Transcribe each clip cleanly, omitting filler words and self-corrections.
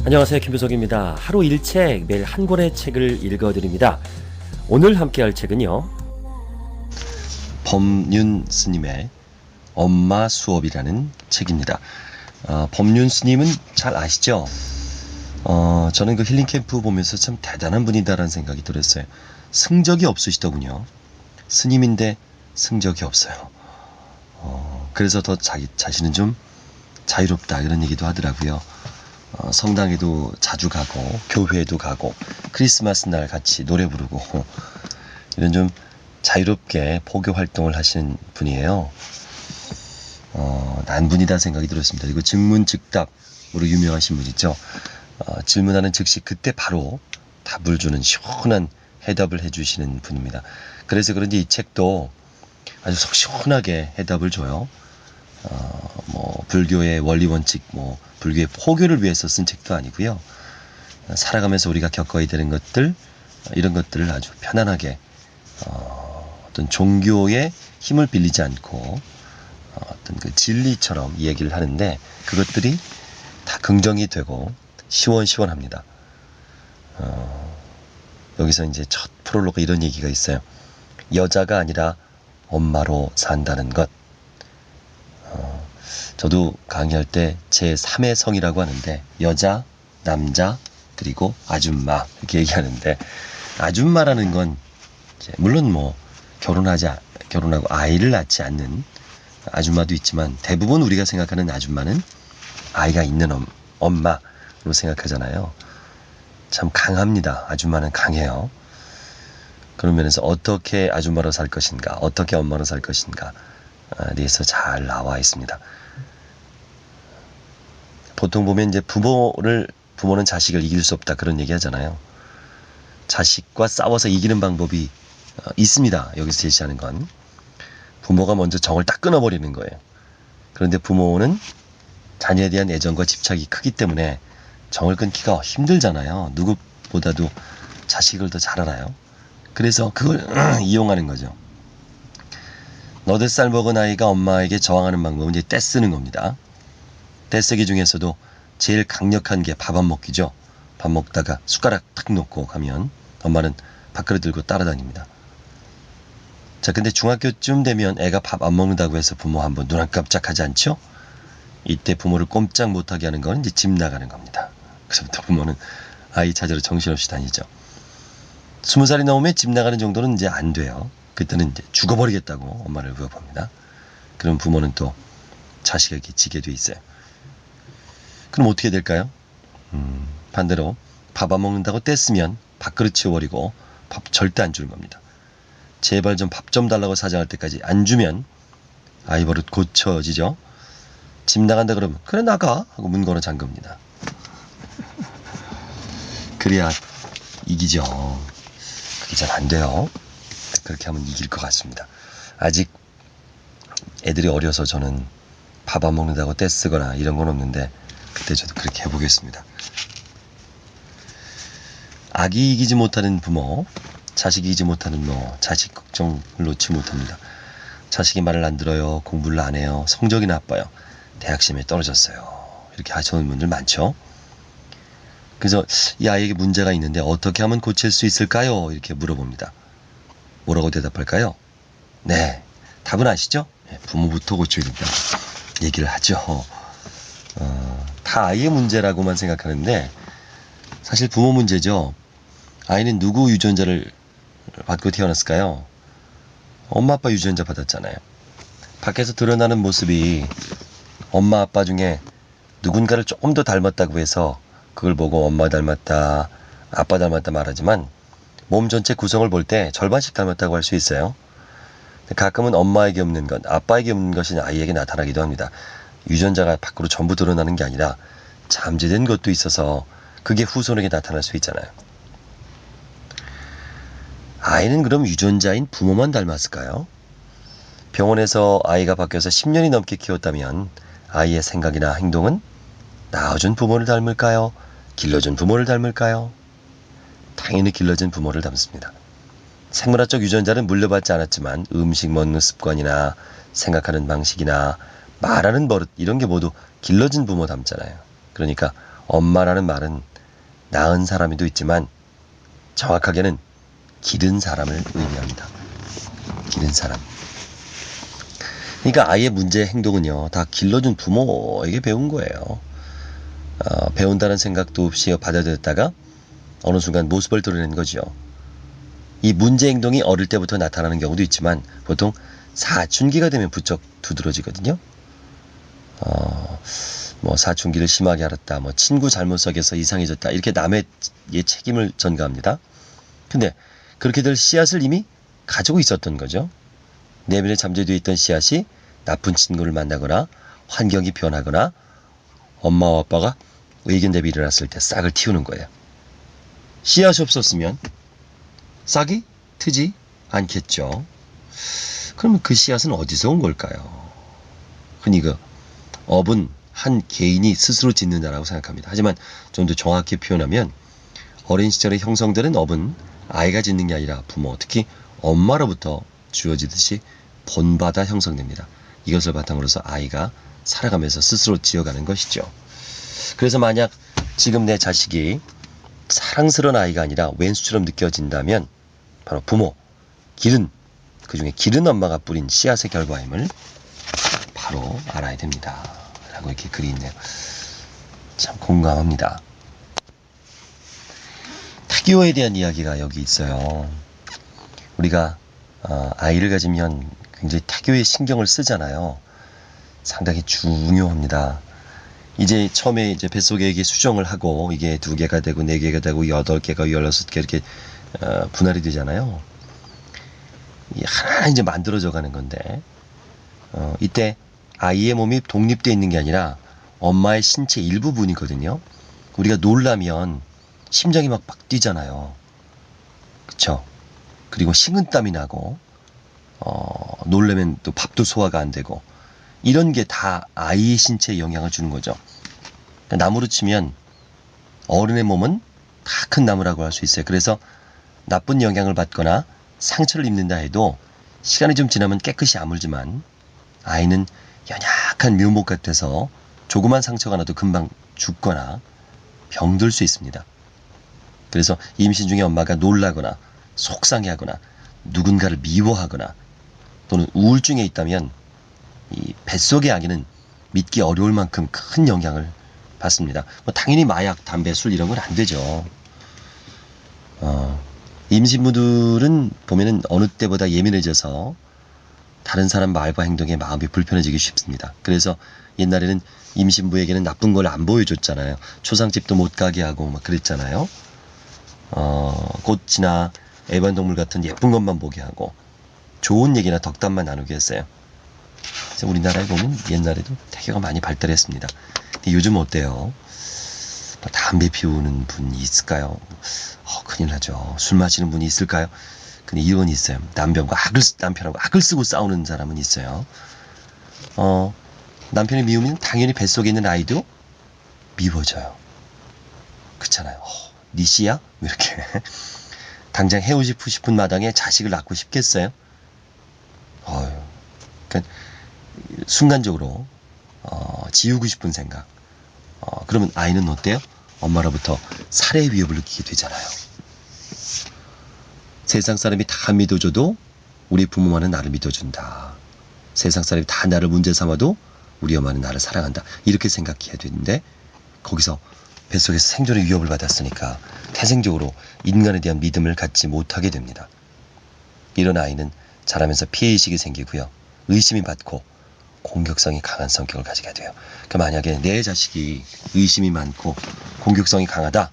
안녕하세요, 김효석입니다. 하루 1책, 매일 한 권의 책을 읽어드립니다. 오늘 함께할 책은요, 법륜 스님의 엄마 수업이라는 책입니다. 법륜 스님은 잘 아시죠? 저는 그 힐링 캠프 보면서 참 대단한 분이다라는 생각이 들었어요. 승적이 없으시더군요. 스님인데 승적이 없어요. 그래서 더 자기 자신은 좀 자유롭다 이런 얘기도 하더라고요. 성당에도 자주 가고 교회에도 가고 크리스마스 날 같이 노래 부르고 이런 좀 자유롭게 포교 활동을 하시는 분이에요. 난분이다 생각이 들었습니다. 그리고 즉문즉답으로 유명하신 분이죠. 질문하는 즉시 그때 바로 답을 주는 시원한 해답을 해주시는 분입니다. 그래서 그런지 이 책도 아주 속 시원하게 해답을 줘요. 불교의 원리 원칙, 불교의 포교를 위해서 쓴 책도 아니고요. 살아가면서 우리가 겪어야 되는 것들, 이런 것들을 아주 편안하게 어떤 종교의 힘을 빌리지 않고 어떤 그 진리처럼 이야기를 하는데 그것들이 다 긍정이 되고 시원시원합니다. 여기서 이제 첫 프롤로그 이런 얘기가 있어요. 여자가 아니라 엄마로 산다는 것. 저도 강의할 때 제3의 성이라고 하는데 여자, 남자, 그리고 아줌마 이렇게 얘기하는데 아줌마라는 건 물론 결혼하고 아이를 낳지 않는 아줌마도 있지만 대부분 우리가 생각하는 아줌마는 아이가 있는 엄마로 생각하잖아요. 참 강합니다. 아줌마는 강해요. 그런 면에서 어떻게 아줌마로 살 것인가, 어떻게 엄마로 살 것인가 대해서 잘 나와 있습니다. 보통 보면 이제 부모는 자식을 이길 수 없다 그런 얘기 하잖아요. 자식과 싸워서 이기는 방법이 있습니다. 여기서 제시하는 건 부모가 먼저 정을 딱 끊어버리는 거예요. 그런데 부모는 자녀에 대한 애정과 집착이 크기 때문에 정을 끊기가 힘들잖아요. 누구보다도 자식을 더 잘 알아요. 그래서 그걸 이용하는 거죠. 너댓살 먹은 아이가 엄마에게 저항하는 방법은 이제 떼쓰는 겁니다. 떼쓰기 중에서도 제일 강력한 게 밥 안 먹기죠. 밥 먹다가 숟가락 탁 놓고 가면 엄마는 밥그릇 들고 따라다닙니다. 자, 근데 중학교쯤 되면 애가 밥 안 먹는다고 해서 부모 한번 눈 깜짝하지 않죠? 이때 부모를 꼼짝 못하게 하는 건 이제 집 나가는 겁니다. 그래서부터 부모는 아이 찾으러 정신없이 다니죠. 20살이 넘으면 집 나가는 정도는 이제 안 돼요. 그때는 이제 죽어버리겠다고 엄마를 위협합니다. 그럼 부모는 또 자식에게 지게 돼 있어요. 그럼 어떻게 될까요? 반대로 밥 안 먹는다고 떼쓰면 밥그릇 치워버리고 밥 절대 안 주는 겁니다. 제발 좀 밥 좀 달라고 사정할 때까지 안 주면 아이 버릇 고쳐지죠. 집 나간다 그러면 그래 나가 하고 문 걸어 잠깁니다. 그래야 이기죠. 그게 잘 안 돼요. 그렇게 하면 이길 것 같습니다. 아직 애들이 어려서 저는 밥 안 먹는다고 떼쓰거나 이런 건 없는데 그때 저도 그렇게 해보겠습니다. 아기 이기지 못하는 부모, 자식이 이기지 못하는 부모, 자식 걱정을 놓지 못합니다. 자식이 말을 안 들어요. 공부를 안 해요. 성적이 나빠요. 대학 시험에 떨어졌어요. 이렇게 하시는 분들 많죠. 그래서 이 아이에게 문제가 있는데 어떻게 하면 고칠 수 있을까요? 이렇게 물어봅니다. 뭐라고 대답할까요? 네, 답은 아시죠? 부모부터 고쳐야 된다 얘기를 하죠. 다 아이의 문제라고만 생각하는데 사실 부모 문제죠. 아이는 누구 유전자를 받고 태어났을까요? 엄마 아빠 유전자 받았잖아요. 밖에서 드러나는 모습이 엄마 아빠 중에 누군가를 조금 더 닮았다고 해서 그걸 보고 엄마 닮았다, 아빠 닮았다 말하지만 몸 전체 구성을 볼 때 절반씩 닮았다고 할 수 있어요. 가끔은 엄마에게 없는 것, 아빠에게 없는 것이 아이에게 나타나기도 합니다. 유전자가 밖으로 전부 드러나는 게 아니라 잠재된 것도 있어서 그게 후손에게 나타날 수 있잖아요. 아이는 그럼 유전자인 부모만 닮았을까요? 병원에서 아이가 바뀌어서 10년이 넘게 키웠다면 아이의 생각이나 행동은 낳아준 부모를 닮을까요? 길러준 부모를 닮을까요? 당연히 길러진 부모를 닮습니다. 생물학적 유전자는 물려받지 않았지만 음식 먹는 습관이나 생각하는 방식이나 말하는 버릇 이런 게 모두 길러진 부모 닮잖아요. 그러니까 엄마라는 말은 낳은 사람이도 있지만 정확하게는 기른 사람을 의미합니다. 기른 사람. 그러니까 아이의 문제의 행동은요, 다 길러준 부모에게 배운 거예요. 배운다는 생각도 없이 받아들였다가 어느 순간 모습을 드러낸 거죠. 이 문제 행동이 어릴 때부터 나타나는 경우도 있지만 보통 사춘기가 되면 부쩍 두드러지거든요. 뭐 사춘기를 심하게 앓았다, 뭐 친구 잘못 속여서 이상해졌다, 이렇게 남의 책임을 전가합니다. 근데 그렇게 될 씨앗을 이미 가지고 있었던 거죠. 내면에 잠재되어 있던 씨앗이 나쁜 친구를 만나거나 환경이 변하거나 엄마와 아빠가 의견 대비 일어났을 때 싹을 틔우는 거예요. 씨앗이 없었으면 싹이 트지 않겠죠. 그러면 그 씨앗은 어디서 온 걸까요? 흔히 그 업은 한 개인이 스스로 짓는다라고 생각합니다. 하지만 좀 더 정확히 표현하면 어린 시절에 형성되는 업은 아이가 짓는 게 아니라 부모, 특히 엄마로부터 주어지듯이 본받아 형성됩니다. 이것을 바탕으로 해서 아이가 살아가면서 스스로 지어가는 것이죠. 그래서 만약 지금 내 자식이 사랑스러운 아이가 아니라 왼수처럼 느껴진다면 바로 부모, 그중에 기른 엄마가 뿌린 씨앗의 결과임을 바로 알아야 됩니다. 라고 이렇게 글이 있네요. 참 공감합니다. 타교에 대한 이야기가 여기 있어요. 우리가 아이를 가지면 굉장히 타교에 신경을 쓰잖아요. 상당히 중요합니다. 이제 처음에 이제 뱃속에 이게 수정을 하고 이게 2개가 되고 4개가 되고 8개가 16개 이렇게 분할이 되잖아요. 이 하나 이제 만들어져 가는 건데 이때 아이의 몸이 독립되어 있는 게 아니라 엄마의 신체 일부분이거든요. 우리가 놀라면 심장이 막 뛰잖아요. 그쵸? 그리고 식은땀이 나고 놀라면 또 밥도 소화가 안 되고 이런 게 다 아이의 신체에 영향을 주는 거죠. 그러니까 나무로 치면 어른의 몸은 다 큰 나무라고 할 수 있어요. 그래서 나쁜 영향을 받거나 상처를 입는다 해도 시간이 좀 지나면 깨끗이 아물지만 아이는 연약한 묘목 같아서 조그만 상처가 나도 금방 죽거나 병들 수 있습니다. 그래서 임신 중에 엄마가 놀라거나 속상해하거나 누군가를 미워하거나 또는 우울증에 있다면 이 뱃속의 아기는 믿기 어려울 만큼 큰 영향을 받습니다. 뭐 당연히 마약, 담배, 술 이런 건 안 되죠. 임신부들은 보면은 어느 때보다 예민해져서 다른 사람 말과 행동에 마음이 불편해지기 쉽습니다. 그래서 옛날에는 임신부에게는 나쁜 걸 안 보여줬잖아요. 초상집도 못 가게 하고 막 그랬잖아요. 꽃이나 애완동물 같은 예쁜 것만 보게 하고 좋은 얘기나 덕담만 나누게 했어요. 그래서 우리나라에 보면 옛날에도 태교가 많이 발달했습니다. 근데 요즘 어때요? 담배 피우는 분이 있을까요? 큰일 나죠. 술 마시는 분이 있을까요? 근데 이런 건 있어요. 남편하고 악을 쓰고 싸우는 사람은 있어요. 남편이 미우면 당연히 뱃속에 있는 아이도 미워져요. 그렇잖아요. 네 씨야? 이렇게 당장 헤어지고 싶은 마당에 자식을 낳고 싶겠어요? 그러니까 순간적으로 지우고 싶은 생각. 그러면 아이는 어때요? 엄마로부터 살해의 위협을 느끼게 되잖아요. 세상 사람이 다 믿어줘도 우리 부모만은 나를 믿어준다. 세상 사람이 다 나를 문제 삼아도 우리 엄마는 나를 사랑한다. 이렇게 생각해야 되는데 거기서 뱃속에서 생존의 위협을 받았으니까 태생적으로 인간에 대한 믿음을 갖지 못하게 됩니다. 이런 아이는 자라면서 피해의식이 생기고요. 의심이 많고 공격성이 강한 성격을 가지게 돼요. 그러니까 만약에 내 자식이 의심이 많고 공격성이 강하다,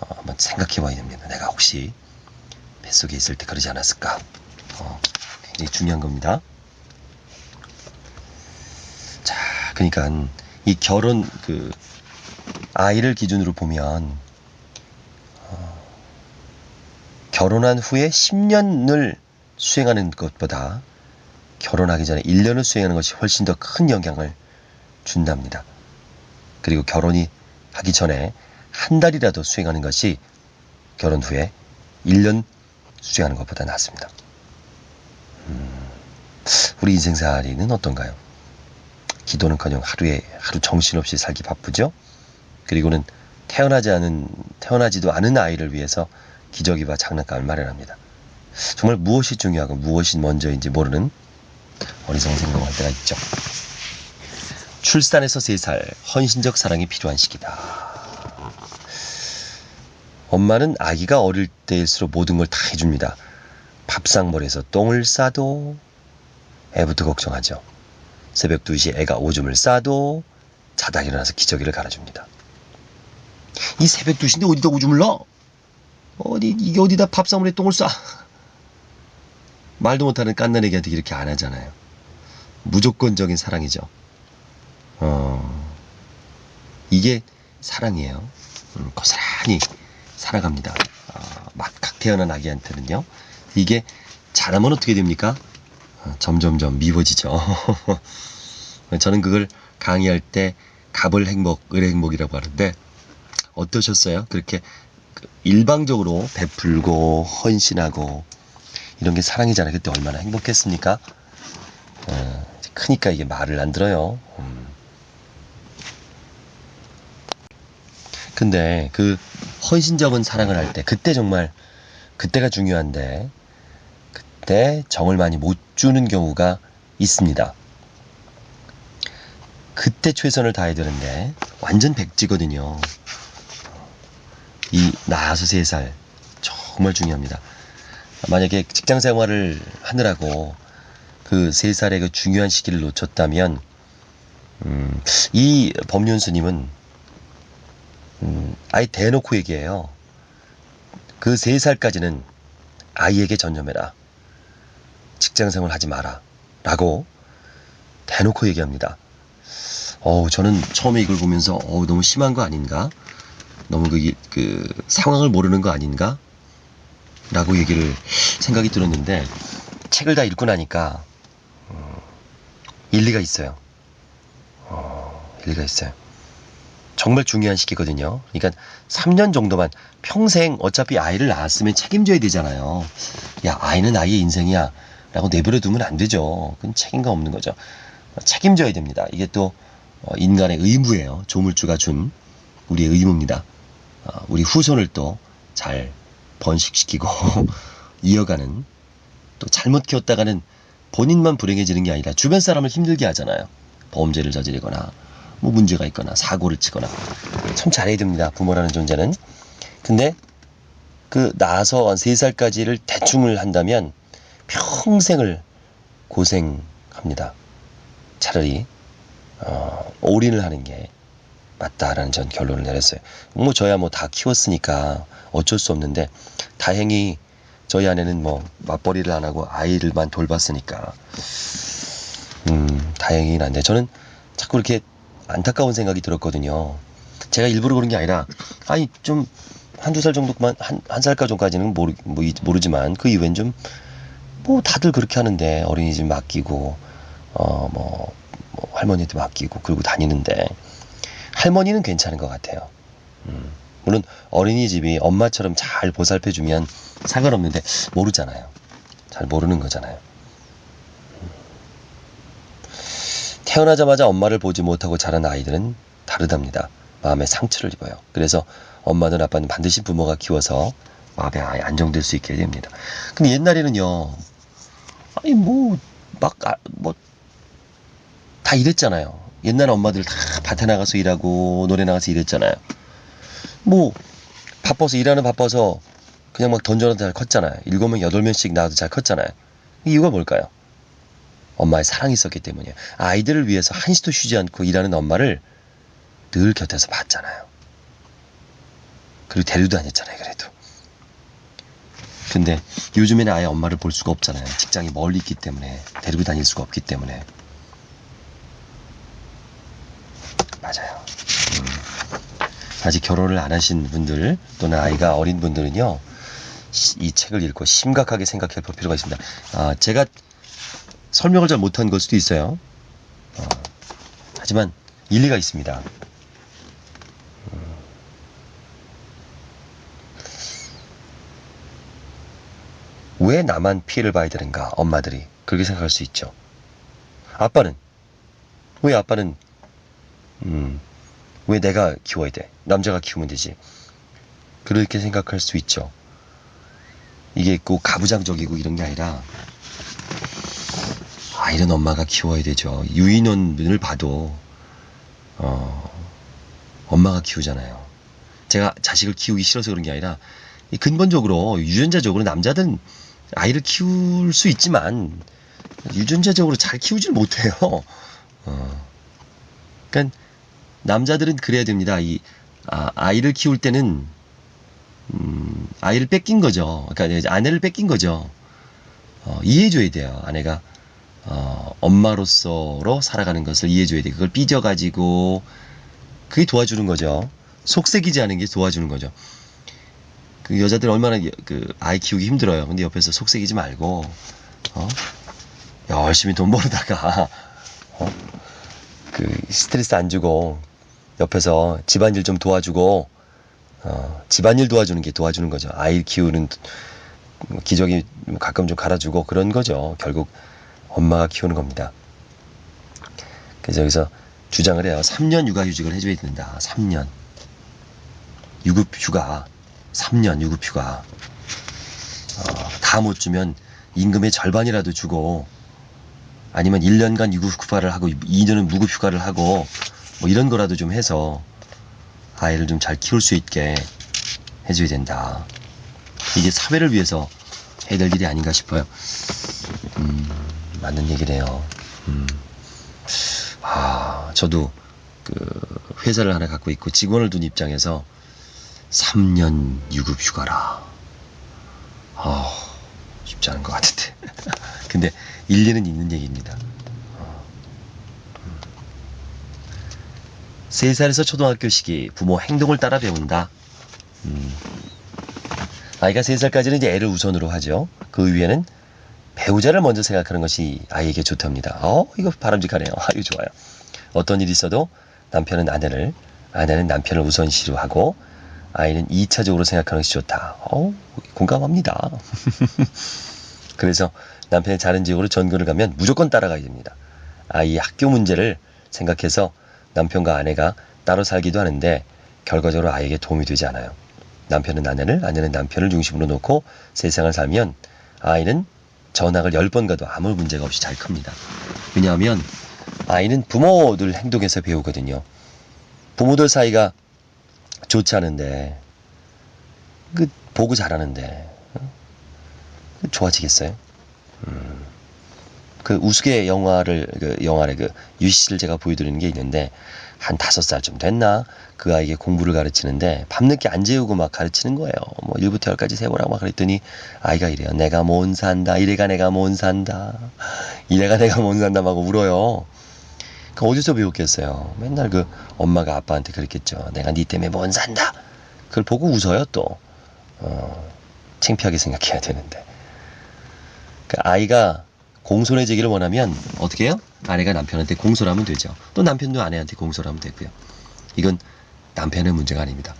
한번 생각해 봐야 됩니다. 내가 혹시 뱃속에 있을 때 그러지 않았을까? 굉장히 중요한 겁니다. 자, 그러니까 이 결혼 아이를 기준으로 보면 결혼한 후에 10년을 수행하는 것보다 결혼하기 전에 1년을 수행하는 것이 훨씬 더 큰 영향을 준답니다. 그리고 결혼이 하기 전에 한 달이라도 수행하는 것이 결혼 후에 1년 수행하는 것보다 낫습니다. 우리 인생살이는 어떤가요? 기도는커녕 하루 정신없이 살기 바쁘죠? 그리고는 태어나지도 않은 아이를 위해서 기저귀와 장난감을 마련합니다. 정말 무엇이 중요하고 무엇이 먼저인지 모르는 어리석은 생각을 할 때가 있죠. 출산에서 3살, 헌신적 사랑이 필요한 시기다. 엄마는 아기가 어릴 때일수록 모든 걸 다 해줍니다. 밥상머리에서 똥을 싸도 애부터 걱정하죠. 새벽 2시 애가 오줌을 싸도 자다 일어나서 기저귀를 갈아줍니다. 이 새벽 2시인데 어디다 오줌을 넣어? 이게 어디다 밥상머리에 똥을 싸? 말도 못하는 깐난애기한테 이렇게 안 하잖아요. 무조건적인 사랑이죠. 이게 사랑이에요. 고스란히 살아갑니다. 막각 태어난 아기한테는요. 이게 잘하면 어떻게 됩니까? 점점점 미워지죠. 저는 그걸 강의할 때 갑을 행복, 을의 행복이라고 하는데 어떠셨어요? 그렇게 일방적으로 베풀고 헌신하고 이런 게 사랑이잖아요. 그때 얼마나 행복했습니까? 크니까 이게 말을 안 들어요. 근데 그 헌신적인 사랑을 할 때 그때 정말 그때가 중요한데 그때 정을 많이 못 주는 경우가 있습니다. 그때 최선을 다해야 되는데 완전 백지거든요. 이 낳아서 3살 정말 중요합니다. 만약에 직장 생활을 하느라고 그 3살의 그 중요한 시기를 놓쳤다면 이 법륜스님은 아예 대놓고 얘기해요. 그 3살까지는 아이에게 전념해라. 직장생활 하지 마라. 라고 대놓고 얘기합니다. 저는 처음에 이걸 보면서 너무 심한 거 아닌가? 너무 그 상황을 모르는 거 아닌가? 라고 생각이 들었는데 책을 다 읽고 나니까 일리가 있어요. 일리가 있어요. 정말 중요한 시기거든요. 그러니까 3년 정도만 평생 어차피 아이를 낳았으면 책임져야 되잖아요. 야, 아이는 아이의 인생이야 라고 내버려 두면 안 되죠. 그건 책임감 없는 거죠. 책임져야 됩니다. 이게 또 인간의 의무예요. 조물주가 준 우리의 의무입니다. 우리 후손을 또 잘 번식시키고 이어가는, 또 잘못 키웠다가는 본인만 불행해지는 게 아니라 주변 사람을 힘들게 하잖아요. 범죄를 저지르거나 뭐 문제가 있거나 사고를 치거나. 참 잘해야 됩니다, 부모라는 존재는. 근데 그 낳아서 3살까지를 대충을 한다면 평생을 고생합니다. 차라리 올인을 하는 게 맞다라는 전 결론을 내렸어요. 뭐 저야 뭐 다 키웠으니까 어쩔 수 없는데, 다행히 저희 아내는 뭐 맞벌이를 안 하고 아이를만 돌봤으니까 다행이긴 한데, 저는 자꾸 이렇게 안타까운 생각이 들었거든요. 제가 일부러 그런 게 아니라, 아니 좀 한두 살 정도만, 한 살까 정도까지는 모르지만 그 이후엔 좀 뭐 다들 그렇게 하는데 어린이집 맡기고 뭐 할머니한테 맡기고 그러고 다니는데, 할머니는 괜찮은 것 같아요. 물론 어린이집이 엄마처럼 잘 보살펴주면 상관없는데 모르잖아요. 잘 모르는 거잖아요. 태어나자마자 엄마를 보지 못하고 자란 아이들은 다르답니다. 마음에 상처를 입어요. 그래서 엄마든 아빠는 반드시 부모가 키워서 마음에 아예 안정될 수 있게 됩니다. 근데 옛날에는요, 아니 다 이랬잖아요. 옛날 엄마들 다 밭에 나가서 일하고 노래 나가서 일했잖아요. 뭐 바빠서 그냥 막 던져놔도 잘 컸잖아요. 7명 8명씩 낳아도 잘 컸잖아요. 이유가 뭘까요? 엄마의 사랑이 있었기 때문이에요. 아이들을 위해서 한시도 쉬지 않고 일하는 엄마를 늘 곁에서 봤잖아요. 그리고 데리고 다녔잖아요. 그래도. 근데 요즘에는 아예 엄마를 볼 수가 없잖아요. 직장이 멀리 있기 때문에, 데리고 다닐 수가 없기 때문에. 맞아요. 아직 결혼을 안 하신 분들, 또는 아이가 어린 분들은요, 이 책을 읽고 심각하게 생각해 볼 필요가 있습니다. 제가 설명을 잘 못한 걸 수도 있어요. 하지만 일리가 있습니다. 왜 나만 피해를 봐야 되는가, 엄마들이 그렇게 생각할 수 있죠. 왜 아빠는 왜 내가 키워야 돼? 남자가 키우면 되지. 그렇게 생각할 수 있죠. 이게 꼭 가부장적이고 이런 게 아니라 아이는 엄마가 키워야 되죠. 유인원을 봐도 엄마가 키우잖아요. 제가 자식을 키우기 싫어서 그런 게 아니라 근본적으로 유전자적으로 남자들은 아이를 키울 수 있지만 유전자적으로 잘 키우질 못해요. 그러니까 남자들은 그래야 됩니다. 아이를 키울 때는 아이를 뺏긴 거죠. 그러니까 아내를 뺏긴 거죠. 이해해줘야 돼요. 아내가 엄마로서로 살아가는 것을 이해해줘야 돼요. 그걸 삐져가지고 그게 도와주는 거죠. 속색이지 않은 게 도와주는 거죠. 그 여자들 얼마나 그 아이 키우기 힘들어요. 근데 옆에서 속색이지 말고 열심히 돈 벌어다가 그 스트레스 안 주고 옆에서 집안일 좀 도와주고 집안일 도와주는 게 도와주는 거죠. 아이 키우는 기저귀 가끔 좀 갈아주고 그런 거죠. 결국 엄마가 키우는 겁니다. 그래서 여기서 주장을 해요. 3년 육아휴직을 해줘야 된다. 3년 유급휴가 3년 유급휴가 다 못 주면 임금의 절반이라도 주고 아니면 1년간 유급휴가를 하고 2년은 무급휴가를 하고 뭐 이런 거라도 좀 해서 아이를 좀 잘 키울 수 있게 해줘야 된다. 이게 사회를 위해서 해야 될 일이 아닌가 싶어요. 맞는 얘기네요. 저도 그 회사를 하나 갖고 있고 직원을 둔 입장에서 3년 유급휴가라. 쉽지 않은 것 같은데. 근데 일리는 있는 얘기입니다. 3살에서 초등학교 시기 부모 행동을 따라 배운다. 아이가 3살까지는 이제 애를 우선으로 하죠. 그 위에는 배우자를 먼저 생각하는 것이 아이에게 좋답니다. 이거 바람직하네요. 이거 좋아요. 어떤 일이 있어도 남편은 아내는 남편을 우선시로 하고 아이는 2차적으로 생각하는 것이 좋다. 공감합니다. 그래서 남편이 다른 지역으로 전근을 가면 무조건 따라가야 됩니다. 아이의 학교 문제를 생각해서 남편과 아내가 따로 살기도 하는데 결과적으로 아이에게 도움이 되지 않아요. 남편은 아내는 남편을 중심으로 놓고 세상을 살면 아이는 전학을 10번 가도 아무 문제가 없이 잘 큽니다. 왜냐하면 아이는 부모들 행동에서 배우거든요. 부모들 사이가 좋지 않은데 보고 잘하는데 좋아지겠어요? 그 우스개 영화를 그 유시를 제가 보여드리는 게 있는데 한 5살쯤 됐나? 그 아이에게 공부를 가르치는데 밤늦게 안 재우고 막 가르치는 거예요. 뭐 1부터 10까지 세보라고 막 그랬더니 아이가 이래요. 내가 못 산다. 이래가 내가 못 산다. 이래가 내가 못 산다 하고 울어요. 그 어디서 배웠겠어요? 맨날 그 엄마가 아빠한테 그랬겠죠. 내가 니 때문에 못 산다. 그걸 보고 웃어요 또. 창피하게 생각해야 되는데. 그 아이가 공손해지기를 원하면 어떻게 해요? 아내가 남편한테 공손하면 되죠. 또 남편도 아내한테 공손하면 되고요. 이건 남편의 문제가 아닙니다.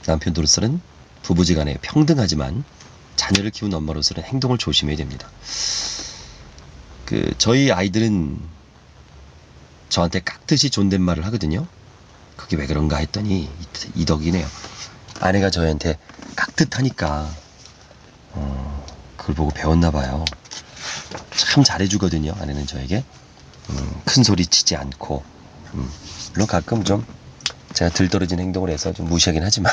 남편으로서는 부부지간에 평등하지만 자녀를 키운 엄마로서는 행동을 조심해야 됩니다. 저희 아이들은 저한테 깍듯이 존댓말을 하거든요. 그게 왜 그런가 했더니 이 덕이네요. 아내가 저한테 깍듯하니까 그걸 보고 배웠나 봐요. 참 잘해주거든요. 아내는 저에게 큰 소리 치지 않고 물론 가끔 좀 제가 들떨어진 행동을 해서 좀 무시하긴 하지만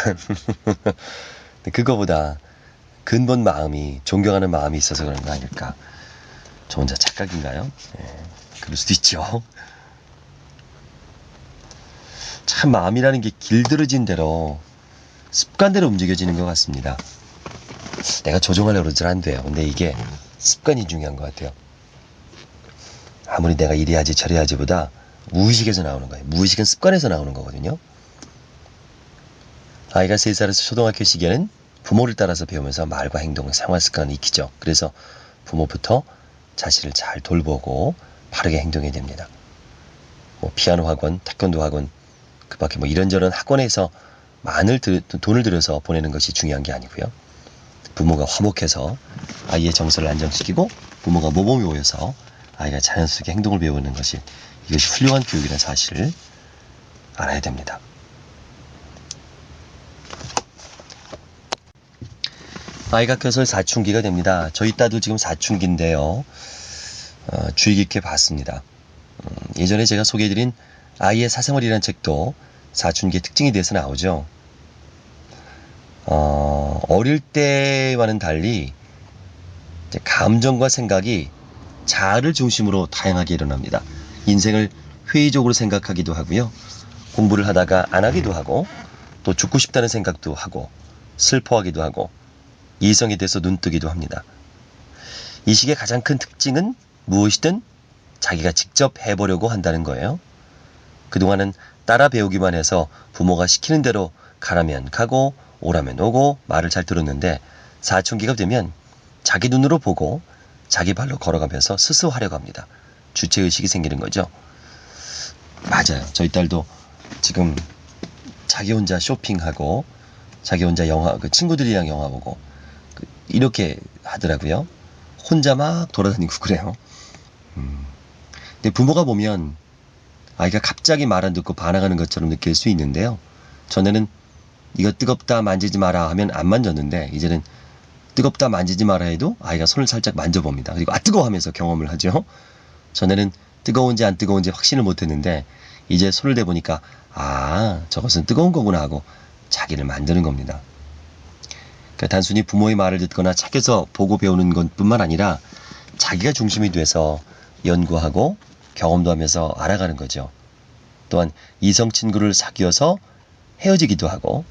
그거보다 근본 마음이 존경하는 마음이 있어서 그런 거 아닐까. 저 혼자 착각인가요? 그럴 수도 있죠. 참 마음이라는 게 길들여진 대로 습관대로 움직여지는 것 같습니다. 내가 조종하려고 그러질 안 돼요. 근데 이게 습관이 중요한 것 같아요. 아무리 내가 이래야지 저래야지 보다 무의식에서 나오는 거예요. 무의식은 습관에서 나오는 거거든요. 아이가 3살에서 초등학교 시기에는 부모를 따라서 배우면서 말과 행동, 생활 습관을 익히죠. 그래서 부모부터 자신을 잘 돌보고 바르게 행동해야 됩니다. 뭐 피아노 학원, 태권도 학원, 그 밖에 뭐 이런저런 학원에서 많은 돈을 들여서 보내는 것이 중요한 게 아니고요. 부모가 화목해서 아이의 정서를 안정시키고 부모가 모범이 보여서 아이가 자연스럽게 행동을 배우는 것이 이것이 훌륭한 교육이라는 사실을 알아야 됩니다. 아이가 커서 사춘기가 됩니다. 저희 딸도 지금 사춘기인데요. 주의 깊게 봤습니다. 예전에 제가 소개해드린 아이의 사생활이라는 책도 사춘기의 특징에 대해서 나오죠. 어릴 때와는 달리 이제 감정과 생각이 자아를 중심으로 다양하게 일어납니다. 인생을 회의적으로 생각하기도 하고요. 공부를 하다가 안 하기도 하고, 또 죽고 싶다는 생각도 하고, 슬퍼하기도 하고, 이성에 대해서 눈뜨기도 합니다. 이 시기의 가장 큰 특징은 무엇이든 자기가 직접 해보려고 한다는 거예요. 그동안은 따라 배우기만 해서 부모가 시키는 대로 가라면 가고 오라면 오고 말을 잘 들었는데, 사춘기가 되면 자기 눈으로 보고 자기 발로 걸어가면서 스스로 하려고 합니다. 주체의식이 생기는 거죠. 맞아요. 저희 딸도 지금 자기 혼자 쇼핑하고 자기 혼자 영화, 친구들이랑 영화 보고 이렇게 하더라고요. 혼자 막 돌아다니고 그래요. 근데 부모가 보면 아이가 갑자기 말 안 듣고 반항하는 것처럼 느낄 수 있는데요. 전에는 이거 뜨겁다 만지지 마라 하면 안 만졌는데, 이제는 뜨겁다 만지지 마라 해도 아이가 손을 살짝 만져봅니다. 그리고 뜨거워 하면서 경험을 하죠. 전에는 뜨거운지 안 뜨거운지 확신을 못했는데 이제 손을 대보니까 저것은 뜨거운 거구나 하고 자기를 만드는 겁니다. 그러니까 단순히 부모의 말을 듣거나 책에서 보고 배우는 것뿐만 아니라 자기가 중심이 돼서 연구하고 경험도 하면서 알아가는 거죠. 또한 이성 친구를 사귀어서 헤어지기도 하고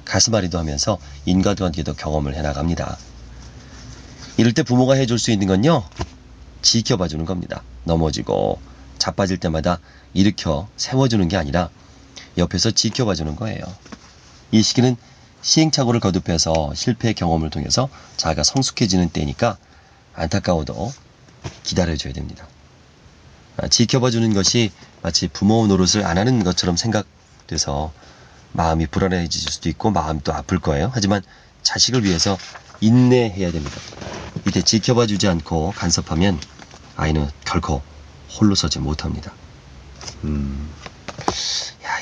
가슴앓이도 하면서 인간관계도 경험을 해나갑니다. 이럴 때 부모가 해줄 수 있는 건요, 지켜봐주는 겁니다. 넘어지고 자빠질 때마다 일으켜 세워주는 게 아니라 옆에서 지켜봐주는 거예요. 이 시기는 시행착오를 거듭해서 실패 경험을 통해서 자기가 성숙해지는 때니까 안타까워도 기다려줘야 됩니다. 지켜봐주는 것이 마치 부모 노릇을 안 하는 것처럼 생각돼서 마음이 불안해질 수도 있고 마음도 아플 거예요. 하지만 자식을 위해서 인내해야 됩니다. 이때 지켜봐주지 않고 간섭하면 아이는 결코 홀로 서지 못합니다.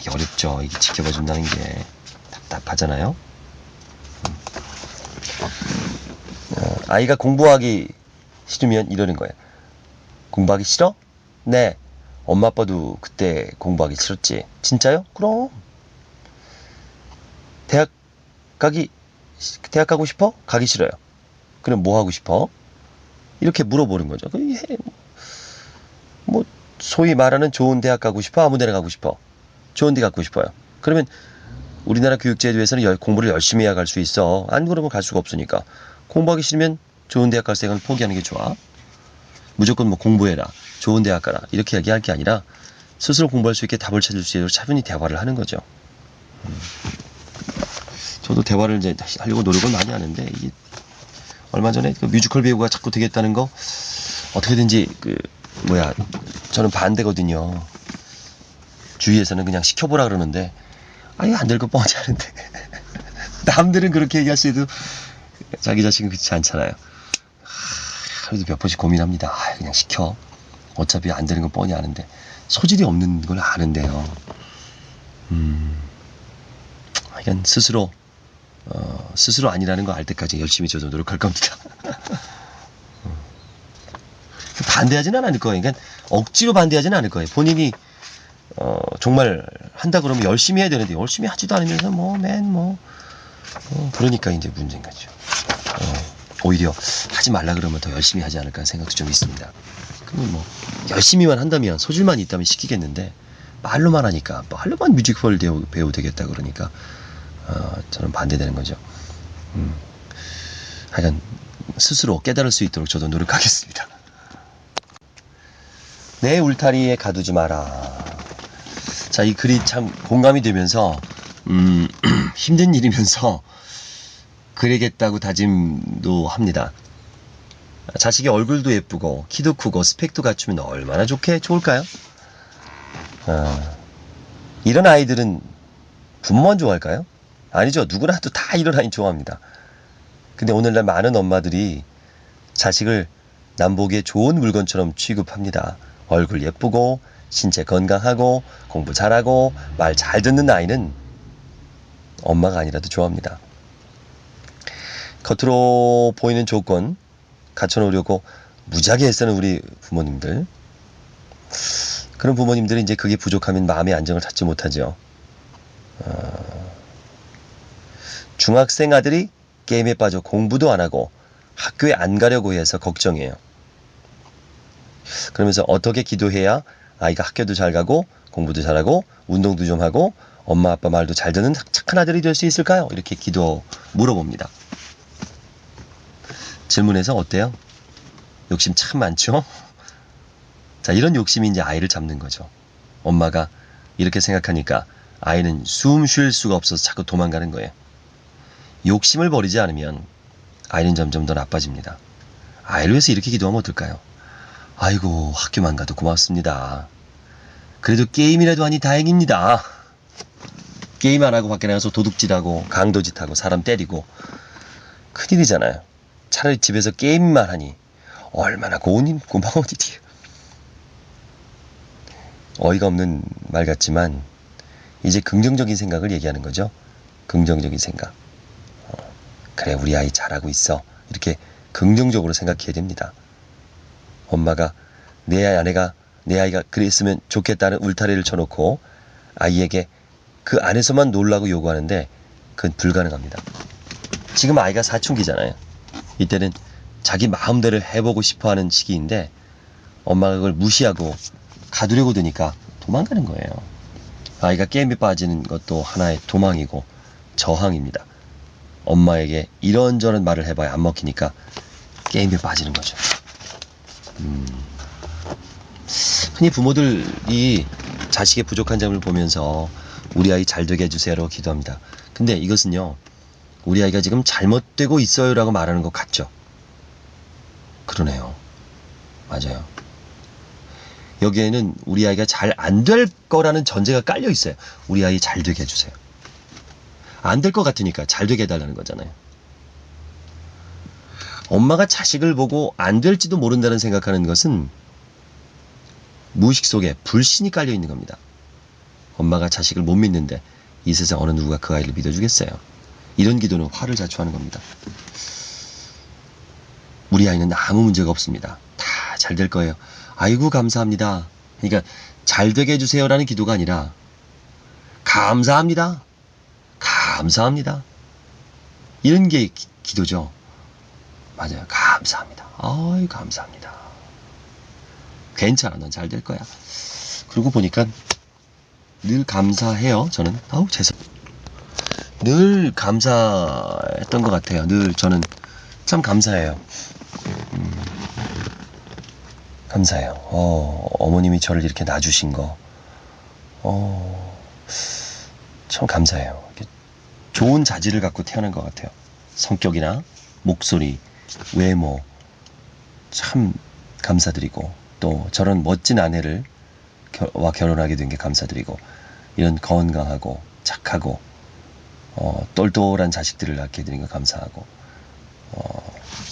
이게 어렵죠. 이게 지켜봐준다는 게 답답하잖아요. 아이가 공부하기 싫으면 이러는 거예요. 공부하기 싫어? 네. 엄마 아빠도 그때 공부하기 싫었지. 진짜요? 그럼. 대학 가고 싶어? 가기 싫어요. 그럼 뭐 하고 싶어? 이렇게 물어보는 거죠. 뭐 소위 말하는 좋은 대학 가고 싶어? 아무 데나 가고 싶어? 좋은 데 가고 싶어요. 그러면 우리나라 교육제도에서는 공부를 열심히 해야 갈 수 있어. 안 그러면 갈 수가 없으니까. 공부하기 싫으면 좋은 대학 갈 생각을 포기하는 게 좋아. 무조건 뭐 공부해라, 좋은 대학 가라 이렇게 얘기할 게 아니라 스스로 공부할 수 있게 답을 찾을 수 있도록 차분히 대화를 하는 거죠. 저도 대화를 이제 하려고 노력을 많이 하는데, 이게 얼마 전에 그 뮤지컬 배우가 자꾸 되겠다는 거 어떻게든지 저는 반대거든요. 주위에서는 그냥 시켜보라 그러는데 안 될 거 뻔하지 않은데 남들은 그렇게 얘기할 수 있어도 자기 자식은 그렇지 않잖아요. 하루도 몇 번씩 고민합니다. 그냥 시켜. 어차피 안 되는 건 뻔히 아는데, 소질이 없는 걸 아는데요. 이건 스스로 아니라는 거 알 때까지 열심히 저도 노력할 겁니다. 반대하지는 않을 거예요. 그러니까 억지로 반대하지는 않을 거예요. 본인이 정말 한다 그러면 열심히 해야 되는데 열심히 하지도 않으면서 그러니까 이제 문제인 거죠. 오히려 하지 말라 그러면 더 열심히 하지 않을까 생각도 좀 있습니다. 그러면 열심히만 한다면, 소질만 있다면 시키겠는데 말로만 하니까, 말로만 뮤지컬 배우 되겠다 그러니까 저는 반대되는 거죠. 하여간 스스로 깨달을 수 있도록 저도 노력하겠습니다. 내 울타리에 가두지 마라. 자, 이 글이 참 공감이 되면서 힘든 일이면서 그러겠다고 다짐도 합니다. 자식의 얼굴도 예쁘고 키도 크고 스펙도 갖추면 얼마나 좋을까요? 이런 아이들은 부모만 좋아할까요? 아니죠. 누구나도 다 이런 아이 좋아합니다. 근데 오늘날 많은 엄마들이 자식을 남보기에 좋은 물건처럼 취급합니다. 얼굴 예쁘고 신체 건강하고 공부 잘하고 말 잘 듣는 아이는 엄마가 아니라도 좋아합니다. 겉으로 보이는 조건 갖춰놓으려고 무지하게 애쓰는 우리 부모님들. 그런 부모님들이 이제 그게 부족하면 마음의 안정을 찾지 못하죠. 중학생 아들이 게임에 빠져 공부도 안 하고 학교에 안 가려고 해서 걱정이에요. 그러면서 어떻게 기도해야 아이가 학교도 잘 가고 공부도 잘하고 운동도 좀 하고 엄마 아빠 말도 잘 듣는 착한 아들이 될 수 있을까요? 이렇게 물어봅니다. 질문에서 어때요? 욕심 참 많죠? 자, 이런 욕심이 이제 아이를 잡는 거죠. 엄마가 이렇게 생각하니까 아이는 숨 쉴 수가 없어서 자꾸 도망가는 거예요. 욕심을 버리지 않으면 아이는 점점 더 나빠집니다. 아이를 위해서 이렇게 기도하면 어떨까요? 아이고, 학교만 가도 고맙습니다. 그래도 게임이라도 하니 다행입니다. 게임 안 하고 밖에 나가서 도둑질하고 강도짓하고 사람 때리고 큰일이잖아요. 차라리 집에서 게임만 하니 얼마나 고마운 일이에요. 어이가 없는 말 같지만 이제 긍정적인 생각을 얘기하는 거죠. 긍정적인 생각. 그래, 우리 아이 잘하고 있어. 이렇게 긍정적으로 생각해야 됩니다. 엄마가 내 아이가 그랬으면 좋겠다는 울타리를 쳐놓고 아이에게 그 안에서만 놀라고 요구하는데 그건 불가능합니다. 지금 아이가 사춘기잖아요. 이때는 자기 마음대로 해보고 싶어하는 시기인데 엄마가 그걸 무시하고 가두려고 드니까 도망가는 거예요. 아이가 게임에 빠지는 것도 하나의 도망이고 저항입니다. 엄마에게 이런저런 말을 해봐야 안 먹히니까 게임에 빠지는 거죠. 흔히 부모들이 자식의 부족한 점을 보면서 우리 아이 잘 되게 해주세요라고 기도합니다. 근데 이것은요, 우리 아이가 지금 잘못되고 있어요라고 말하는 것 같죠? 그러네요. 맞아요. 여기에는 우리 아이가 잘 안 될 거라는 전제가 깔려 있어요. 우리 아이 잘 되게 해주세요. 안 될 것 같으니까 잘 되게 해달라는 거잖아요. 엄마가 자식을 보고 안 될지도 모른다는 생각하는 것은 무의식 속에 불신이 깔려 있는 겁니다. 엄마가 자식을 못 믿는데 이 세상 어느 누구가 그 아이를 믿어주겠어요. 이런 기도는 화를 자초하는 겁니다. 우리 아이는 아무 문제가 없습니다. 다 잘 될 거예요. 아이고 감사합니다. 그러니까 잘 되게 해주세요라는 기도가 아니라 감사합니다. 감사합니다. 이런 게 기도죠. 맞아요. 감사합니다. 아이 감사합니다. 괜찮아. 넌 잘 될 거야. 그러고 보니까 늘 감사해요. 저는 늘 감사했던 것 같아요. 늘 저는 참 감사해요. 감사해요. 어머님이 저를 이렇게 놔주신 거, 참 감사해요. 좋은 자질을 갖고 태어난 것 같아요. 성격이나 목소리, 외모, 참 감사드리고, 또 저런 멋진 아내를 와 결혼하게 된 게 감사드리고, 이런 건강하고 착하고 똘똘한 자식들을 낳게 되는 거 감사하고,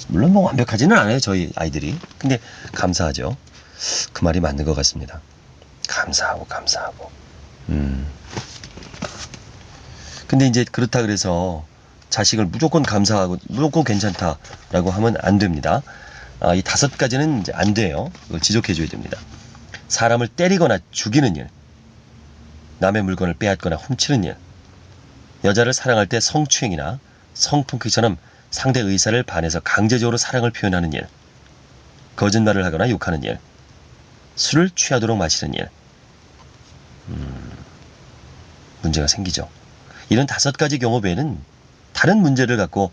물론 뭐 완벽하지는 않아요, 저희 아이들이. 근데 감사하죠. 그 말이 맞는 것 같습니다. 감사하고. 근데 이제 그렇다 그래서 자식을 무조건 감사하고 무조건 괜찮다라고 하면 안 됩니다. 이 5가지는 이제 안 돼요. 그걸 지적해줘야 됩니다. 사람을 때리거나 죽이는 일, 남의 물건을 빼앗거나 훔치는 일, 여자를 사랑할 때 성추행이나 성폭행처럼 상대 의사를 반해서 강제적으로 사랑을 표현하는 일, 거짓말을 하거나 욕하는 일, 술을 취하도록 마시는 일, 문제가 생기죠. 이런 5가지 경우 외에는 다른 문제를 갖고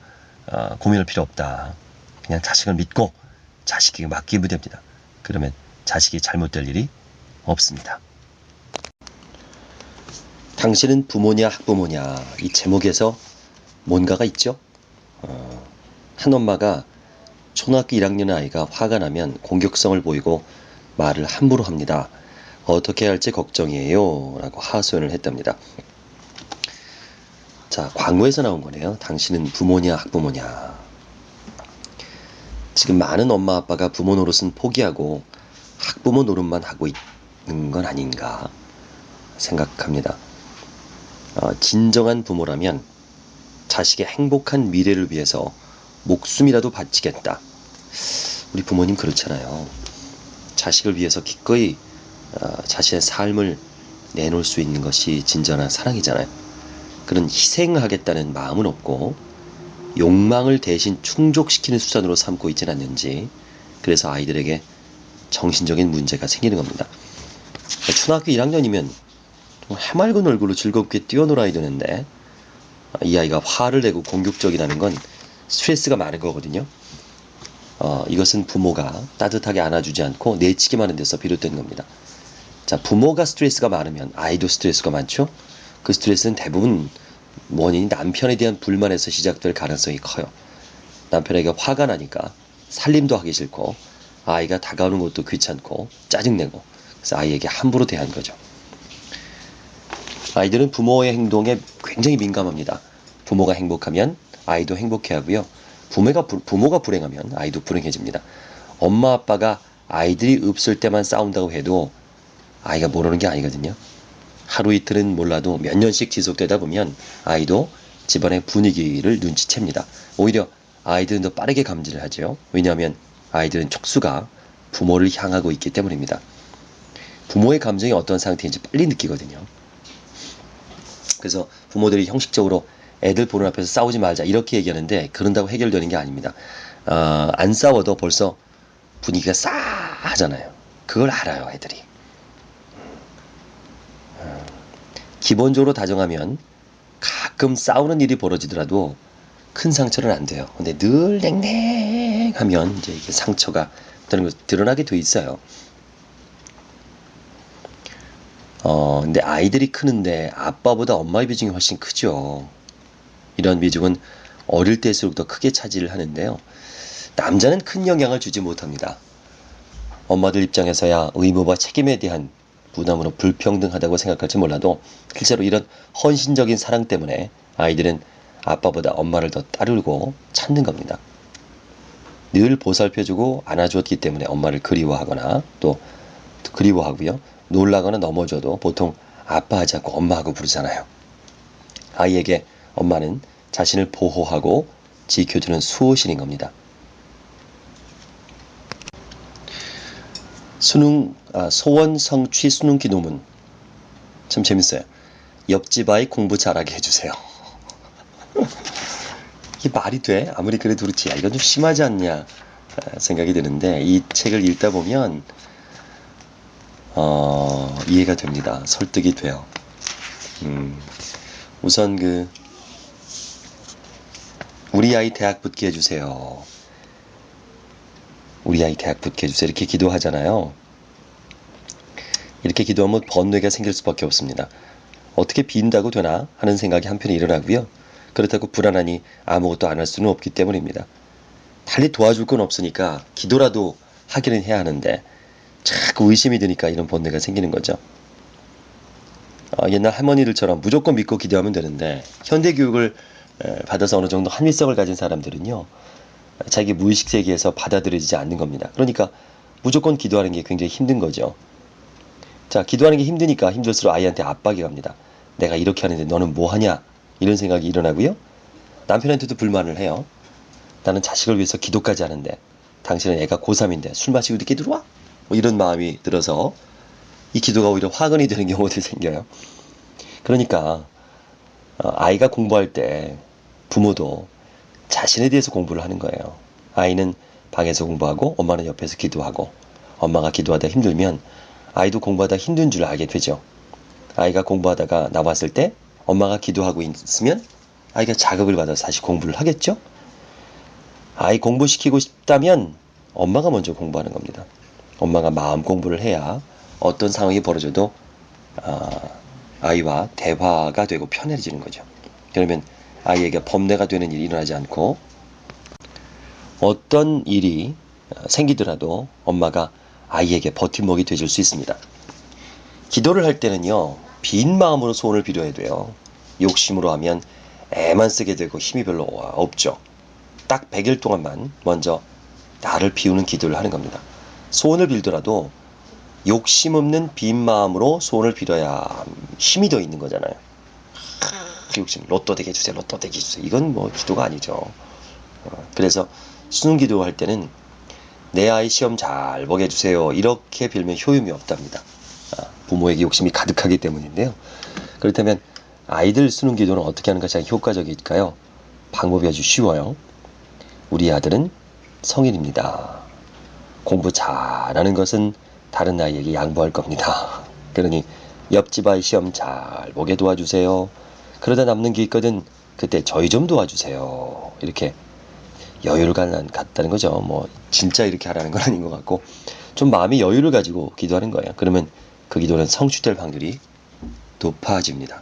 고민할 필요 없다. 그냥 자식을 믿고 자식에게 맡기면 됩니다. 그러면 자식이 잘못될 일이 없습니다. 당신은 부모냐 학부모냐, 이 제목에서 뭔가가 있죠? 한 엄마가 초등학교 1학년 아이가 화가 나면 공격성을 보이고 말을 함부로 합니다. 어떻게 할지 걱정이에요 라고 하소연을 했답니다. 자, 광고에서 나온 거네요. 당신은 부모냐 학부모냐. 지금 많은 엄마 아빠가 부모 노릇은 포기하고 학부모 노릇만 하고 있는 건 아닌가 생각합니다. 진정한 부모라면 자식의 행복한 미래를 위해서 목숨이라도 바치겠다. 우리 부모님 그렇잖아요. 자식을 위해서 기꺼이 자신의 삶을 내놓을 수 있는 것이 진정한 사랑이잖아요. 그런 희생하겠다는 마음은 없고 욕망을 대신 충족시키는 수단으로 삼고 있지는 않는지, 그래서 아이들에게 정신적인 문제가 생기는 겁니다. 초등학교 1학년이면 해맑은 얼굴로 즐겁게 뛰어놀아야 되는데 이 아이가 화를 내고 공격적이라는 건 스트레스가 많은 거거든요. 이것은 부모가 따뜻하게 안아주지 않고 내치기만 하는 데서 비롯된 겁니다. 자, 부모가 스트레스가 많으면 아이도 스트레스가 많죠. 그 스트레스는 대부분 원인이 남편에 대한 불만에서 시작될 가능성이 커요. 남편에게 화가 나니까 살림도 하기 싫고 아이가 다가오는 것도 귀찮고 짜증내고, 그래서 아이에게 함부로 대한 거죠. 아이들은 부모의 행동에 굉장히 민감합니다. 부모가 행복하면 아이도 행복해하고요. 부모가 불행하면 아이도 불행해집니다. 엄마 아빠가 아이들이 없을 때만 싸운다고 해도 아이가 모르는 게 아니거든요. 하루 이틀은 몰라도 몇 년씩 지속되다 보면 아이도 집안의 분위기를 눈치챕니다. 오히려 아이들은 더 빠르게 감지를 하죠. 왜냐하면 아이들은 촉수가 부모를 향하고 있기 때문입니다. 부모의 감정이 어떤 상태인지 빨리 느끼거든요. 그래서 부모들이 형식적으로 애들 보는 앞에서 싸우지 말자 이렇게 얘기하는데, 그런다고 해결되는 게 아닙니다. 안 싸워도 벌써 분위기가 싸하잖아요. 그걸 알아요, 애들이. 기본적으로 다정하면 가끔 싸우는 일이 벌어지더라도 큰 상처는 안 돼요. 근데 늘 냉랭하면 이제 이게 상처가 드러나게 돼 있어요. 근데 아이들이 크는데 아빠보다 엄마의 비중이 훨씬 크죠. 이런 비중은 어릴 때일수록 더 크게 차지를 하는데요. 남자는 큰 영향을 주지 못합니다. 엄마들 입장에서야 의무와 책임에 대한 부담으로 불평등하다고 생각할지 몰라도 실제로 이런 헌신적인 사랑 때문에 아이들은 아빠보다 엄마를 더 따르고 찾는 겁니다. 늘 보살펴주고 안아주었기 때문에 엄마를 그리워하거나 또 그리워하고요. 놀라거나 넘어져도 보통 아빠하지 않고 엄마하고 부르잖아요. 아이에게 엄마는 자신을 보호하고 지켜주는 수호신인 겁니다. 소원 성취 수능 기도문 참 재밌어요. 옆집 아이 공부 잘하게 해주세요. 이게 말이 돼? 아무리 그래도 그렇지. 이건 좀 심하지 않냐 생각이 드는데, 이 책을 읽다 보면 이해가 됩니다. 설득이 돼요. 우선 우리 아이 대학 붙게 해주세요. 우리 아이 대학 붙게 해주세요. 이렇게 기도하잖아요. 이렇게 기도하면 번뇌가 생길 수밖에 없습니다. 어떻게 빈다고 되나 하는 생각이 한편에 일어나고요. 그렇다고 불안하니 아무것도 안 할 수는 없기 때문입니다. 달리 도와줄 건 없으니까 기도라도 하기는 해야 하는데 자꾸 의심이 드니까 이런 번뇌가 생기는 거죠. 옛날 할머니들처럼 무조건 믿고 기도하면 되는데, 현대 교육을 받아서 어느 정도 합리성을 가진 사람들은요, 자기 무의식 세계에서 받아들여지지 않는 겁니다. 그러니까 무조건 기도하는 게 굉장히 힘든 거죠. 자, 기도하는 게 힘드니까 힘들수록 아이한테 압박이 갑니다. 내가 이렇게 하는데 너는 뭐 하냐? 이런 생각이 일어나고요. 남편한테도 불만을 해요. 나는 자식을 위해서 기도까지 하는데 당신은 애가 고3인데 술 마시고 늦게 들어와? 뭐 이런 마음이 들어서 이 기도가 오히려 화근이 되는 경우들이 생겨요. 그러니까 아이가 공부할 때 부모도 자신에 대해서 공부를 하는 거예요. 아이는 방에서 공부하고 엄마는 옆에서 기도하고, 엄마가 기도하다 힘들면 아이도 공부하다 힘든 줄 알게 되죠. 아이가 공부하다가 나왔을 때 엄마가 기도하고 있으면 아이가 자극을 받아서 다시 공부를 하겠죠. 아이 공부시키고 싶다면 엄마가 먼저 공부하는 겁니다. 엄마가 마음 공부를 해야 어떤 상황이 벌어져도 아이와 대화가 되고 편해지는 거죠. 그러면 아이에게 범례가 되는 일이 일어나지 않고, 어떤 일이 생기더라도 엄마가 아이에게 버팀목이 되줄 수 있습니다. 기도를 할 때는요, 빈 마음으로 소원을 빌어야 돼요. 욕심으로 하면 애만 쓰게 되고 힘이 별로 없죠. 딱 100일 동안만 먼저 나를 비우는 기도를 하는 겁니다. 소원을 빌더라도 욕심 없는 빈 마음으로 소원을 빌어야 힘이 더 있는 거잖아요. 욕심, 로또 되게 해주세요, 로또 되게 해주세요. 이건 뭐 기도가 아니죠. 그래서 수능 기도할 때는 내 아이 시험 잘 보게 해주세요. 이렇게 빌면 효용이 없답니다. 부모에게 욕심이 가득하기 때문인데요. 그렇다면 아이들 수능 기도는 어떻게 하는 것이 효과적일까요? 방법이 아주 쉬워요. 우리 아들은 성인입니다. 공부 잘하는 것은 다른 아이에게 양보할 겁니다. 그러니 옆집 아이 시험 잘 보게 도와주세요. 그러다 남는 게 있거든 그때 저희 좀 도와주세요. 이렇게 여유를 갖다는 거죠. 뭐 진짜 이렇게 하라는 건 아닌 것 같고 좀 마음의 여유를 가지고 기도하는 거예요. 그러면 그 기도는 성취될 확률이 높아집니다.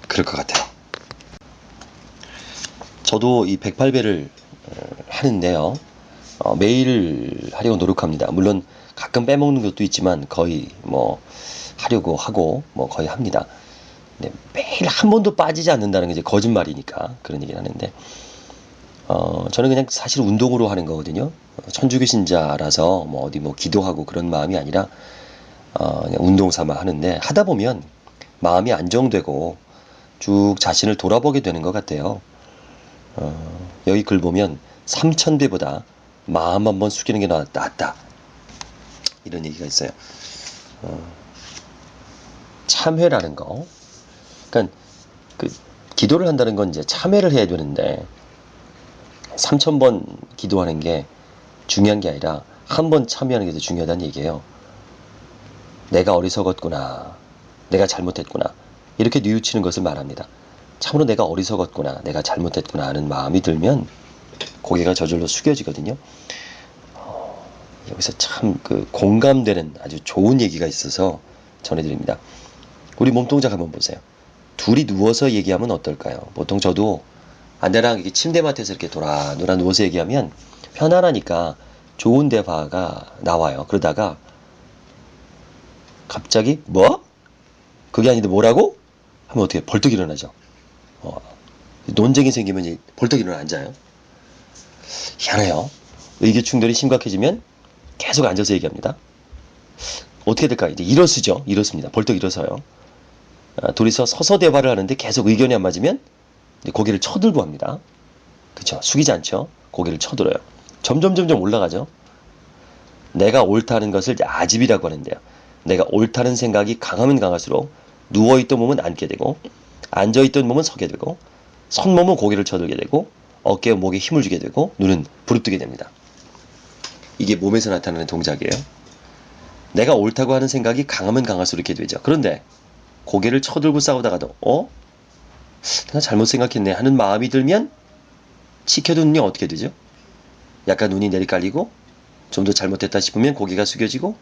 그럴 것 같아요. 저도 이 108배를 하는데요. 매일 하려고 노력합니다. 물론 가끔 빼먹는 것도 있지만 거의 뭐 하려고 하고 뭐 거의 합니다. 근데 매일 한 번도 빠지지 않는다는 게 이제 거짓말이니까 그런 얘기를 하는데 저는 그냥 사실 운동으로 하는 거거든요. 천주교 신자라서 뭐 어디 뭐 기도하고 그런 마음이 아니라 그냥 운동 삼아 하는데 하다 보면 마음이 안정되고 쭉 자신을 돌아보게 되는 것 같아요. 여기 글 보면 3000배보다 마음 한번 숙이는 게 낫다. 이런 얘기가 있어요. 참회라는 거. 그러니까 그 기도를 한다는 건 이제 참회를 해야 되는데 3000번 기도하는 게 중요한 게 아니라 한 번 참여하는 게 더 중요하다는 얘기예요. 내가 어리석었구나. 내가 잘못했구나. 이렇게 뉘우치는 것을 말합니다. 참으로 내가 어리석었구나. 내가 잘못했구나 하는 마음이 들면 고개가 저절로 숙여지거든요. 여기서 참 그 공감되는 아주 좋은 얘기가 있어서 전해드립니다. 우리 몸동작 한번 보세요. 둘이 누워서 얘기하면 어떨까요? 보통 저도 아내랑 이렇게 침대맡에서 이렇게 돌아 누워서 얘기하면 편안하니까 좋은 대화가 나와요. 그러다가 갑자기 뭐? 그게 아닌데 뭐라고? 하면 어떻게 벌떡 일어나죠. 논쟁이 생기면 벌떡 일어나 앉아요. 희한해요. 의견 충돌이 심각해지면 계속 앉아서 얘기합니다. 어떻게 될까요? 이제 일어서죠. 일어섭니다. 벌떡 일어서요. 둘이서 서서 대화를 하는데 계속 의견이 안 맞으면 고개를 쳐들고 합니다. 그렇죠? 숙이지 않죠? 고개를 쳐들어요. 점점 올라가죠. 내가 옳다는 것을 아집이라고 하는데요. 내가 옳다는 생각이 강하면 강할수록 누워있던 몸은 앉게 되고 앉아있던 몸은 서게 되고 선 몸은 고개를 쳐들게 되고 어깨와 목에 힘을 주게 되고 눈은 부릅뜨게 됩니다. 이게 몸에서 나타나는 동작이에요. 내가 옳다고 하는 생각이 강하면 강할수록 이렇게 되죠. 그런데 고개를 쳐들고 싸우다가도 내가 잘못 생각했네 하는 마음이 들면 치켜둔 눈이 어떻게 되죠? 약간 눈이 내리깔리고 좀 더 잘못했다 싶으면 고개가 숙여지고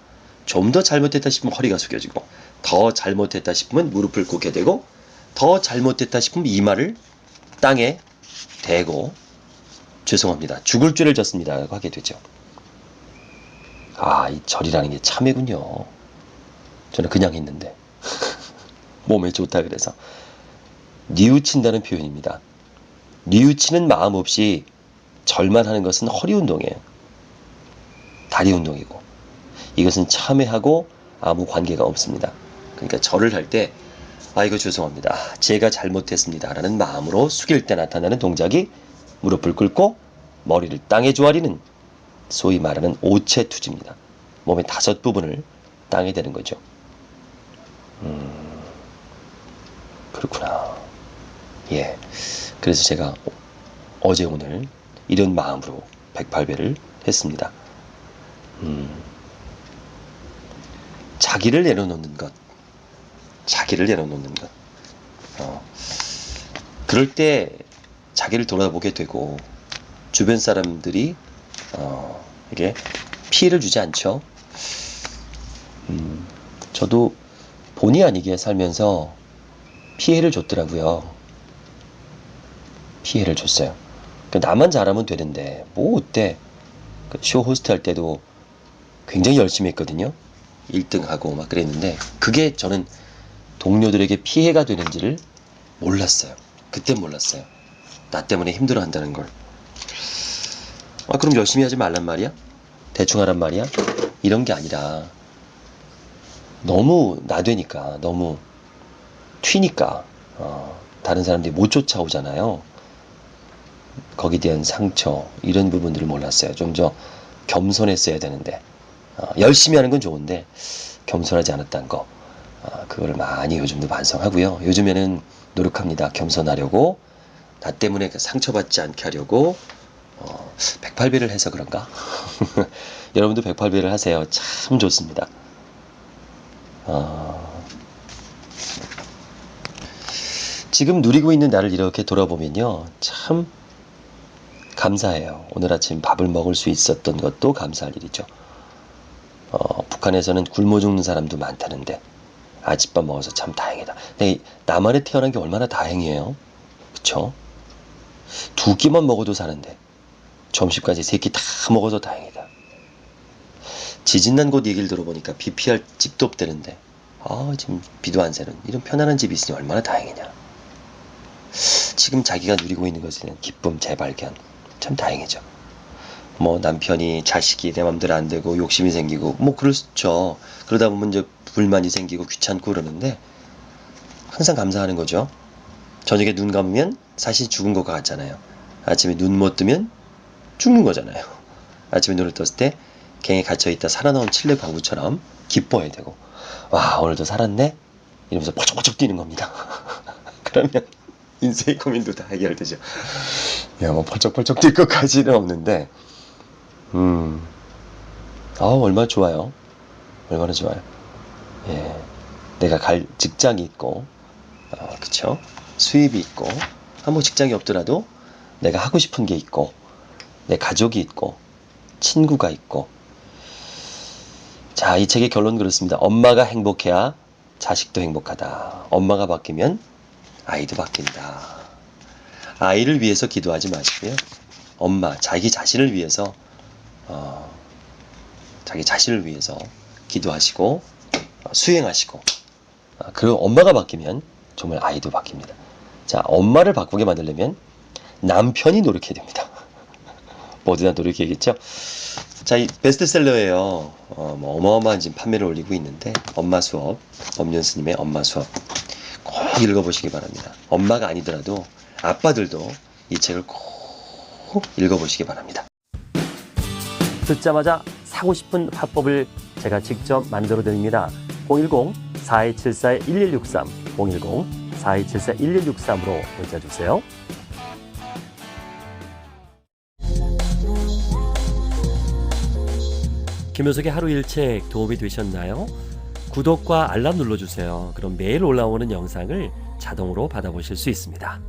좀 더 잘못했다 싶으면 허리가 숙여지고 더 잘못했다 싶으면 무릎을 꿇게 되고 더 잘못했다 싶으면 이마를 땅에 대고 죄송합니다. 죽을 죄를 졌습니다. 라고 하게 되죠. 이 절이라는 게 참회군요. 저는 그냥 했는데 몸에 좋다 그래서 뉘우친다는 표현입니다. 뉘우치는 마음 없이 절만 하는 것은 허리 운동이에요. 다리 운동이고 이것은 참회하고 아무 관계가 없습니다. 그러니까 절을 할 때 이거 죄송합니다. 제가 잘못했습니다. 라는 마음으로 숙일 때 나타나는 동작이 무릎을 꿇고 머리를 땅에 조아리는 소위 말하는 오체투지입니다. 몸의 5부분을 땅에 대는 거죠. 그렇구나. 예. 그래서 제가 어제 오늘 이런 마음으로 108배를 했습니다. 자기를 내려놓는 것. 자기를 내려놓는 것. 그럴 때 자기를 돌아보게 되고 주변 사람들이 이게 피해를 주지 않죠. 저도 본의 아니게 살면서 피해를 줬더라고요. 피해를 줬어요. 나만 잘하면 되는데 뭐 어때? 쇼 호스트 할 때도 굉장히 열심히 했거든요. 1등하고 막 그랬는데 그게 저는 동료들에게 피해가 되는지를 몰랐어요. 그땐 몰랐어요. 나 때문에 힘들어 한다는 걸. 그럼 열심히 하지 말란 말이야? 대충 하란 말이야? 이런 게 아니라 너무 나되니까 너무 튀니까 다른 사람들이 못 쫓아오잖아요. 거기에 대한 상처, 이런 부분들을 몰랐어요. 좀 더 겸손했어야 되는데, 열심히 하는 건 좋은데 겸손하지 않았다는 거, 그거를 많이 요즘도 반성하고요. 요즘에는 노력합니다. 겸손하려고, 나 때문에 상처받지 않게 하려고 108배를 해서 그런가? 여러분도 108배를 하세요. 참 좋습니다. 지금 누리고 있는 나를 이렇게 돌아보면요, 참 감사해요. 오늘 아침 밥을 먹을 수 있었던 것도 감사할 일이죠. 북한에서는 굶어 죽는 사람도 많다는데 아침밥 먹어서 참 다행이다. 근데 나만에 태어난 게 얼마나 다행이에요. 그쵸? 2끼만 먹어도 사는데 점심까지 3끼 다 먹어서 다행이다. 지진난 곳 얘기를 들어보니까 비 피할 집도 없다는데, 지금 비도 안 새는 이런 편안한 집이 있으니 얼마나 다행이냐. 지금 자기가 누리고 있는 것에는 기쁨 재발견, 참 다행이죠. 뭐 남편이, 자식이 내 맘대로 안 되고 욕심이 생기고 뭐 그렇죠. 그러다 보면 이제 불만이 생기고 귀찮고 그러는데 항상 감사하는 거죠. 저녁에 눈 감으면 사실 죽은 것 같잖아요. 아침에 눈 못 뜨면 죽는 거잖아요. 아침에 눈을 떴을 때 갱에 갇혀있다 살아나온 칠레 광부처럼 기뻐해야 되고, 와 오늘도 살았네? 이러면서 펄쩍펄쩍 뛰는 겁니다. 그러면 인생의 고민도 다 해결되죠. 야, 뭐 펄쩍펄쩍 뛸 것까지는 없는데, 얼마나 좋아요. 얼마나 좋아요. 예, 내가 갈 직장이 있고, 그쵸? 수입이 있고, 뭐 직장이 없더라도 내가 하고 싶은 게 있고, 내 가족이 있고, 친구가 있고. 자, 이 책의 결론 그렇습니다. 엄마가 행복해야 자식도 행복하다. 엄마가 바뀌면 아이도 바뀐다. 아이를 위해서 기도하지 마시고요. 엄마, 자기 자신을 위해서, 자기 자신을 위해서 기도하시고, 수행하시고, 그리고 엄마가 바뀌면 정말 아이도 바뀝니다. 자, 엄마를 바꾸게 만들려면 남편이 노력해야 됩니다. 모두 다 노력해야겠죠? 자, 이 베스트셀러예요. 뭐 어마어마한 지금 판매를 올리고 있는데, 엄마 수업, 법륜 스님의 엄마 수업 꼭 읽어보시기 바랍니다. 엄마가 아니더라도 아빠들도 이 책을 꼭 읽어보시기 바랍니다. 듣자마자 사고 싶은 화법을 제가 직접 만들어 드립니다. 010-4274-1163, 010-4274-1163으로 문자 주세요. 김효석의 하루 일책 도움이 되셨나요? 구독과 알람 눌러주세요. 그럼 매일 올라오는 영상을 자동으로 받아보실 수 있습니다.